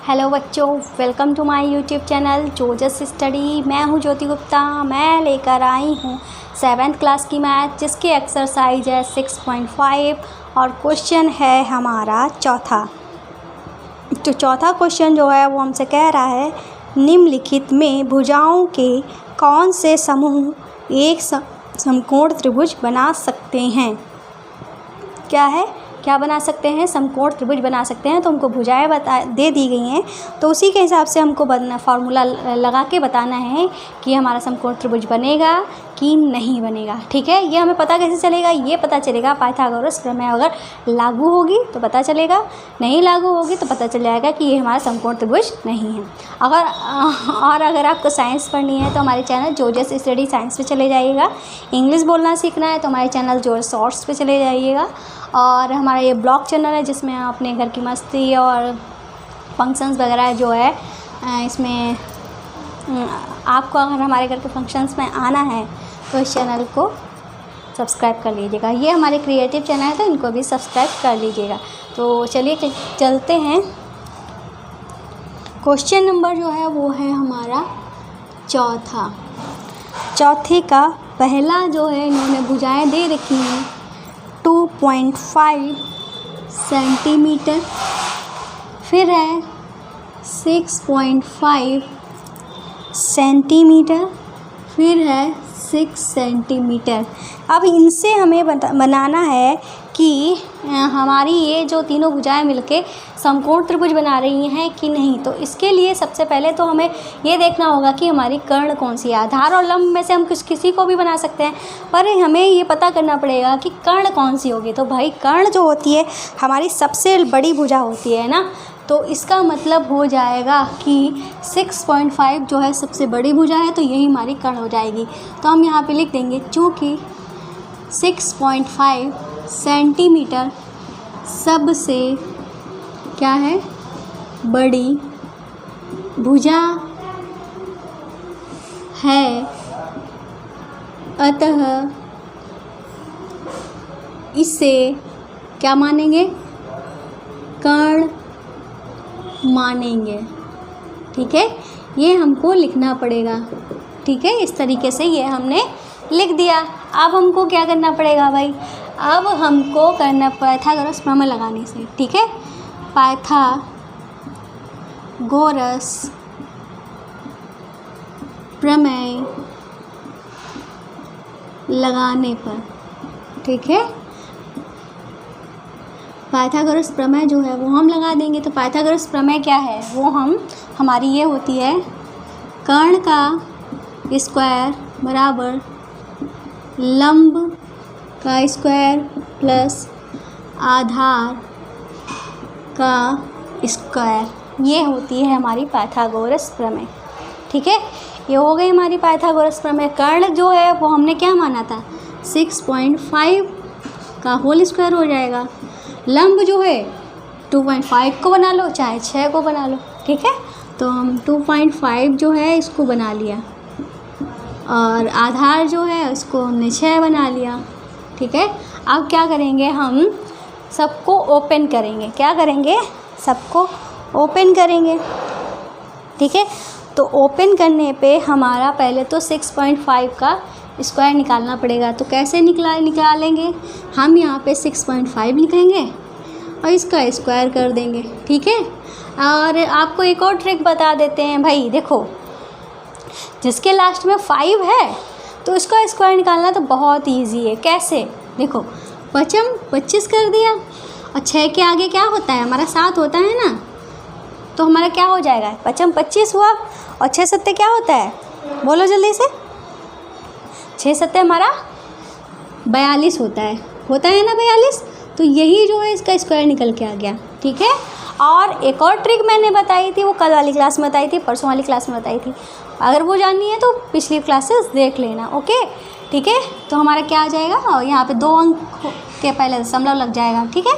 Hello बच्चों, welcome to my YouTube channel जोजस स्टडी। मैं हूं ज्योति गुप्ता। मैं लेकर आई हूं 7th क्लास की मैथ, जिसकी एक्सरसाइज है 6.5 और क्वेश्चन है हमारा चौथा। तो चौथा क्वेश्चन जो है वो हमसे कह रहा है, निम्नलिखित में भुजाओं के कौन से समूह एक समकोण त्रिभुज बना सकते हैं। क्या बना सकते हैं? समकोण त्रिभुज बना सकते हैं। तो हमको भुजाएं दे दी गई हैं, तो उसी के हिसाब से हमको फार्मूला लगा के बताना है कि हमारा समकोण त्रिभुज बनेगा कि नहीं बनेगा। ठीक है, ये हमें पता कैसे चलेगा? ये पता चलेगा पाइथागोरस प्रमेय अगर लागू होगी तो पता चलेगा, नहीं लागू होगी तो पता चल जाएगा कि ये हमारा समकोण त्रिभुज नहीं है। अगर आपको साइंस पढ़नी है तो हमारे चैनल जोजस स्टडी साइंस पे चले जाइएगा। इंग्लिश बोलना सीखना है तो हमारे चैनल जोजस शॉर्ट्स पे चले जाइएगा। और हमारा ये ब्लॉग चैनल है जिसमें आप अपने घर की मस्ती और फंक्शंस वगैरह जो है इसमें आपको अगर हमारे घर के फंक्शंस में आना है तो इस चैनल को सब्सक्राइब कर लीजिएगा। ये हमारे क्रिएटिव चैनल है तो इनको भी सब्सक्राइब कर लीजिएगा। तो चलिए चलते हैं। क्वेश्चन नंबर जो है वो है हमारा चौथा। चौथे का पहला जो है इन्होंने भुजाएं दे रखी हैं 2.5 सेंटीमीटर, फिर है 6.5 सेंटीमीटर, फिर है 6 सेंटीमीटर। अब इनसे हमें बनाना है कि हमारी ये जो तीनों भुजाएं मिलके समकोण त्रिभुज बना रही हैं कि नहीं। तो इसके लिए सबसे पहले तो हमें ये देखना होगा कि हमारी कर्ण कौन सी है। आधार और लंब में से हम किसी को भी बना सकते हैं, पर हमें ये पता करना पड़ेगा कि कर्ण कौन सी होगी। तो भाई कर्ण जो होती है हमारी सबसे बड़ी भुजा होती है ना, तो इसका मतलब हो जाएगा कि 6.5 जो है सबसे बड़ी भुजा है, तो यही हमारी कर्ण हो जाएगी। तो हम यहाँ पे लिख देंगे, चूँकि 6.5 सेंटीमीटर सबसे क्या है, बड़ी भुजा है, अतः इसे क्या मानेंगे? कर्ण मानेंगे। ठीक है, ये हमको लिखना पड़ेगा। ठीक है, इस तरीके से ये हमने लिख दिया। अब हमको क्या करना पड़ेगा भाई? अब हमको करना पाइथागोरस प्रमेय लगाने से। ठीक है, पाइथागोरस प्रमेय लगाने पर, ठीक है, पाइथागोरस प्रमेय जो है वो हम लगा देंगे। तो पाइथागोरस प्रमेय क्या है? वो हमारी ये होती है, कर्ण का स्क्वायर बराबर लंब का स्क्वायर प्लस आधार का स्क्वायर। ये होती है हमारी पाइथागोरस प्रमेय। ठीक है, ये हो गई हमारी पाइथागोरस प्रमेय। कर्ण जो है वो हमने क्या माना था? 6.5 का होल स्क्वायर हो जाएगा। लंब जो है 2.5 को बना लो, चाहे 6 को बना लो। ठीक है, तो हम 2.5 जो है इसको बना लिया, और आधार जो है उसको हमने 6 बना लिया। ठीक है, अब क्या करेंगे? हम सबको ओपन करेंगे। क्या करेंगे? सबको ओपन करेंगे। ठीक है, तो ओपन करने पे हमारा पहले तो 6.5 का स्क्वायर निकालना पड़ेगा। तो कैसे निकालेंगे? हम यहाँ पे 6.5 लिखेंगे और इसका स्क्वायर कर देंगे। ठीक है, और आपको एक और ट्रिक बता देते हैं भाई। देखो, जिसके लास्ट में 5 है तो इसका स्क्वायर निकालना तो बहुत इजी है। कैसे? देखो, 25 कर दिया और 6 के आगे क्या होता है? हमारा 7 होता है ना, तो हमारा क्या हो जाएगा? 25 हुआ, और 6 सत्ते क्या होता है? बोलो जल्दी से। 6 सत्ते हमारा 42 होता है ना, 42। तो यही जो है इसका स्क्वायर निकल के आ गया। ठीक है, और एक और ट्रिक मैंने बताई थी, वो कल वाली क्लास में बताई थी, परसों वाली क्लास में बताई थी। अगर वो जाननी है तो पिछली क्लासेस देख लेना। ओके, ठीक है, तो हमारा क्या आ जाएगा? और यहाँ पे 2 अंक के पहले दशमलव लग जाएगा। ठीक है,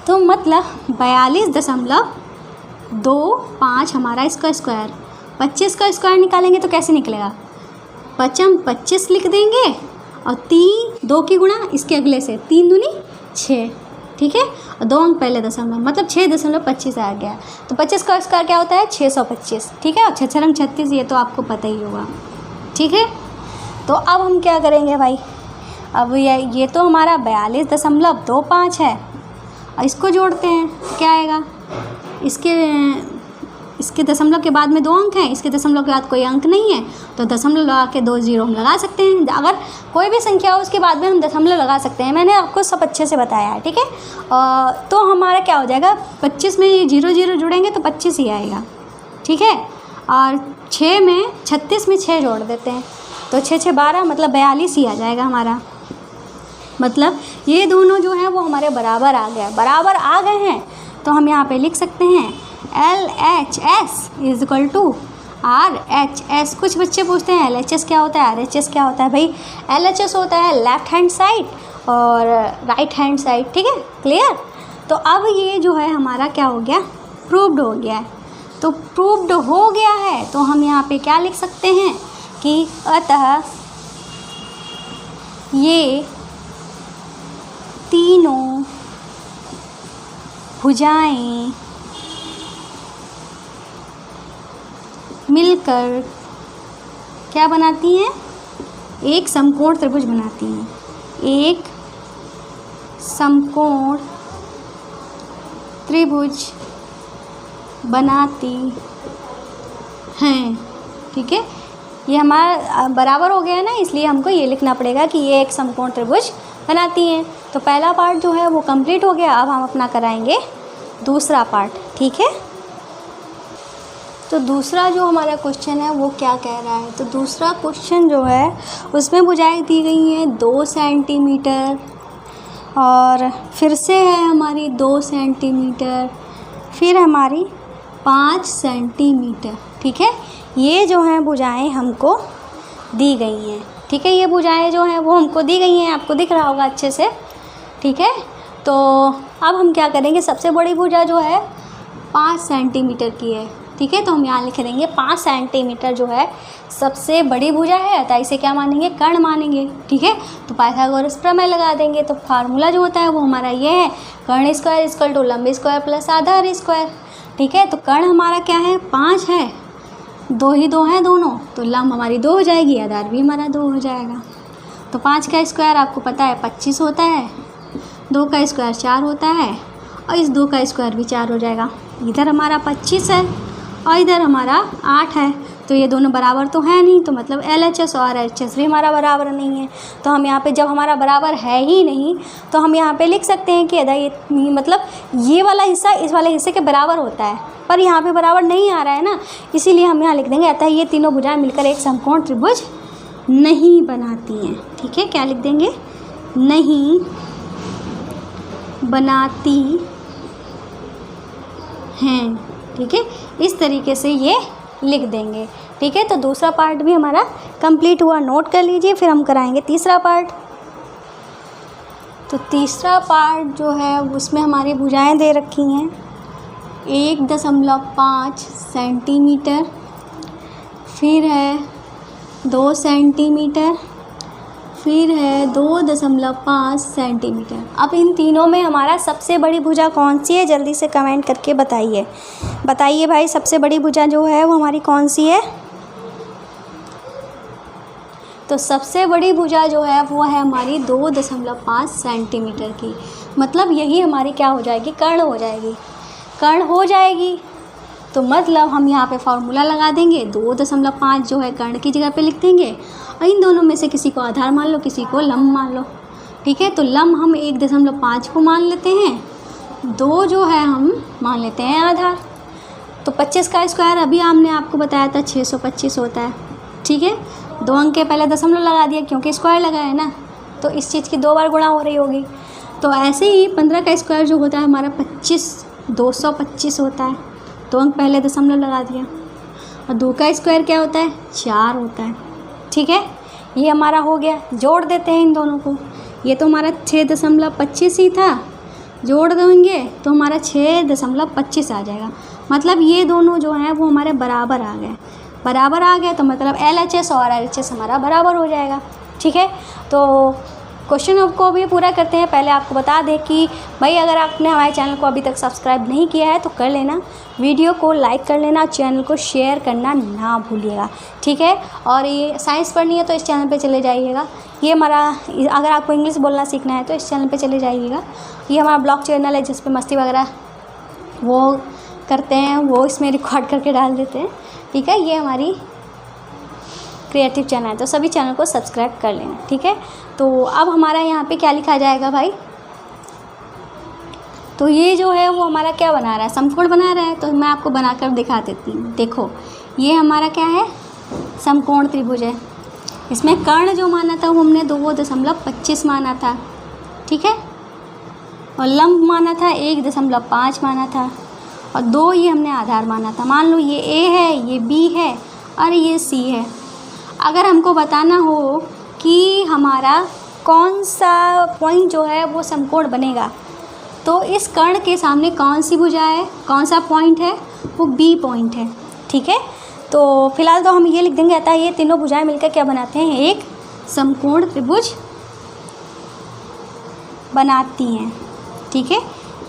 तो मतलब 42.25 हमारा इसका स्क्वायर। 25 का स्क्वायर निकालेंगे तो कैसे निकलेगा? 25 लिख देंगे और 3 2 की गुणा इसके अगले से 3 दूनी 6। ठीक है, और 2 अंक पहले दशमलव, मतलब 6.25 आ गया। तो 25 का स्क्वायर क्या होता है 625, ठीक है, और 6 रंग 36 ये तो आपको पता ही होगा, ठीक है। तो अब हम क्या करेंगे भाई, अब ये तो हमारा 42.25 है, और इसको जोड़ते हैं तो क्या आएगा, इसके दशमलव के बाद में 2 अंक हैं, इसके दशमलव के बाद कोई अंक नहीं है, तो दशमलव लगा के 2 जीरो हम लगा सकते हैं। अगर कोई भी संख्या हो उसके बाद में हम दशमलव लगा सकते हैं, मैंने आपको सब अच्छे से बताया है, ठीक है। तो हमारा क्या हो जाएगा, 25 में 0 जुड़ेंगे तो 25 ही आएगा, ठीक है। और 36 में 6 जोड़ देते हैं तो 6 6 12, मतलब 42 ही आ जाएगा हमारा। मतलब ये दोनों जो हैं वो हमारे बराबर आ गए, बराबर आ गए हैं, तो हम यहाँ पे लिख सकते हैं LHS = RHS। कुछ बच्चे पूछते हैं LHS क्या होता है, RHS क्या होता है। भाई LHS होता है लेफ़्ट हैंड साइड और राइट हैंड साइड, ठीक है, क्लियर। तो अब ये जो है हमारा क्या हो गया, प्रूव्ड हो गया है। तो प्रूव्ड हो गया है तो हम यहाँ पे क्या लिख सकते हैं कि अतः ये तीनों भुजाएं मिलकर क्या बनाती हैं, एक समकोण त्रिभुज बनाती हैं, एक समकोण त्रिभुज बनाती हैं, ठीक है। ये हमारा बराबर हो गया है ना, इसलिए हमको ये लिखना पड़ेगा कि ये एक समकोण त्रिभुज बनाती हैं। तो पहला पार्ट जो है वो कंप्लीट हो गया। अब हम अपना कराएंगे दूसरा पार्ट, ठीक है। तो दूसरा जो हमारा क्वेश्चन है वो क्या कह रहा है, तो दूसरा क्वेश्चन जो है उसमें भुजाएं दी गई हैं 2 सेंटीमीटर, और फिर से है हमारी 2 सेंटीमीटर, फिर हमारी 5 सेंटीमीटर, ठीक है। ये जो हैं भुजाएं हमको दी गई हैं, ठीक है। ये भुजाएं जो हैं वो हमको दी गई हैं, आपको दिख रहा होगा अच्छे से, ठीक है। तो अब हम क्या करेंगे, सबसे बड़ी भुजा जो है 5 सेंटीमीटर की है, ठीक है। तो हम यहाँ लिख देंगे 5 सेंटीमीटर जो है सबसे बड़ी भुजा है, तो इसे क्या मानेंगे, कर्ण मानेंगे, ठीक है। तो पाइथागोरस प्रमेय लगा देंगे। तो फार्मूला जो होता है वो हमारा ये है, कर्ण स्क्वायर = लंब स्क्वायर प्लस आधार स्क्वायर, ठीक है। तो कर्ण हमारा क्या है 5 है, 2 ही 2 हैं दोनों, तो लंब हमारी 2 हो जाएगी, आधार भी हमारा 2 हो जाएगा। तो 5 का स्क्वायर आपको पता है 25 होता है, 2 का स्क्वायर 4 होता है, और इस 2 का स्क्वायर भी 4 हो जाएगा। इधर हमारा 25 है और इधर हमारा 8 है, तो ये दोनों बराबर तो है नहीं, तो मतलब LHS और RHS भी हमारा बराबर नहीं है। तो हम यहाँ पे जब हमारा बराबर है ही नहीं तो हम यहाँ पे लिख सकते हैं कि अदा ये मतलब ये वाला हिस्सा इस वाले हिस्से के बराबर होता है, पर यहाँ पे बराबर नहीं आ रहा है ना, इसीलिए हम यहाँ लिख देंगे अतः ये तीनों भुजाएं मिलकर एक समकोण त्रिभुज नहीं बनाती हैं, ठीक है। क्या लिख देंगे, नहीं बनाती हैं, ठीक है। इस तरीके से ये लिख देंगे, ठीक है। तो दूसरा पार्ट भी हमारा कंप्लीट हुआ, नोट कर लीजिए। फिर हम कराएंगे तीसरा पार्ट। तो तीसरा पार्ट जो है उसमें हमारी भुजाएं दे रखी हैं 1.5 सेंटीमीटर, फिर है 2 सेंटीमीटर, फिर है 2.5 सेंटीमीटर। अब इन तीनों में हमारा सबसे बड़ी भुजा कौन सी है, जल्दी से कमेंट करके बताइए, बताइए भाई सबसे बड़ी भुजा जो है वो हमारी कौन सी है। तो सबसे बड़ी भुजा जो है वो है हमारी 2.5 सेंटीमीटर की, मतलब यही हमारी क्या हो जाएगी, कर्ण हो जाएगी, कर्ण हो जाएगी। तो मतलब हम यहाँ पे फार्मूला लगा देंगे, 2.5 जो है कर्ण की जगह पे लिख देंगे, और इन दोनों में से किसी को आधार मान लो, किसी को लंब मान लो, ठीक है। तो लंब हम 1.5 को मान लेते हैं, 2 जो है हम मान लेते हैं आधार। तो 25 का स्क्वायर अभी हमने आपको बताया था 625 होता है, ठीक है। 2 अंक के पहले दशमलव लगा दिया क्योंकि स्क्वायर लगा है ना, तो इस चीज़ की 2 बार गुणा हो रही होगी। तो ऐसे ही 15 का स्क्वायर जो होता है हमारा 225 होता है, 2 अंक पहले दशमलव लगा दिया, और 2 का स्क्वायर क्या होता है 4 होता है, ठीक है। ये हमारा हो गया, जोड़ देते हैं इन दोनों को। ये तो हमारा 6.25 ही था, जोड़ देंगे तो हमारा 6.25 आ जाएगा। मतलब ये दोनों जो हैं वो हमारे बराबर आ गए, बराबर आ गए तो मतलब LHS और RHS हमारा बराबर हो जाएगा, ठीक है। तो क्वेश्चन को भी पूरा करते हैं। पहले आपको बता दें कि भाई अगर आपने हमारे चैनल को अभी तक सब्सक्राइब नहीं किया है तो कर लेना, वीडियो को लाइक कर लेना, चैनल को शेयर करना ना भूलिएगा, ठीक है। और ये साइंस पढ़नी है तो इस चैनल पे चले जाइएगा। ये हमारा, अगर आपको इंग्लिश बोलना सीखना है तो इस चैनल पे चले जाइएगा। ये हमारा ब्लॉग चैनल है जिस पे मस्ती वगैरह वो करते हैं, वो इसमें रिकॉर्ड करके डाल देते हैं, ठीक है। ये हमारी क्रिएटिव चैनल है, तो सभी चैनल को सब्सक्राइब कर लेना, ठीक है। तो अब हमारा यहाँ पे क्या लिखा जाएगा भाई, तो ये जो है वो हमारा क्या बना रहा है, समकोण बना रहा है। तो मैं आपको बनाकर दिखा देती हूँ। देखो ये हमारा क्या है, समकोण त्रिभुज है। इसमें कर्ण जो माना था वो हमने 2.25 माना था, ठीक है। और लंब माना था 1.5 माना था, और 2 ये हमने आधार माना था। मान लो ये ए है, ये बी है और ये सी है। अगर हमको बताना हो कि हमारा कौन सा पॉइंट जो है वो समकोण बनेगा, तो इस कर्ण के सामने कौन सी भुजा है, कौन सा पॉइंट है, वो बी पॉइंट है, ठीक है। तो फिलहाल तो हम ये लिख देंगे, अतः ये तीनों भुजाएं मिलकर क्या बनाते हैं, एक समकोण त्रिभुज बनाती हैं, ठीक है।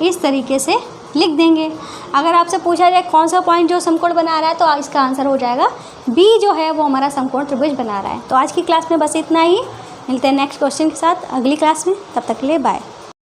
इस तरीके से लिख देंगे। अगर आपसे पूछा जाए कौन सा पॉइंट जो समकोण बना रहा है तो इसका आंसर हो जाएगा बी जो है वो हमारा समकोण त्रिभुज बना रहा है। तो आज की क्लास में बस इतना ही। मिलते हैं नेक्स्ट क्वेश्चन के साथ अगली क्लास में, तब तक के लिए बाय।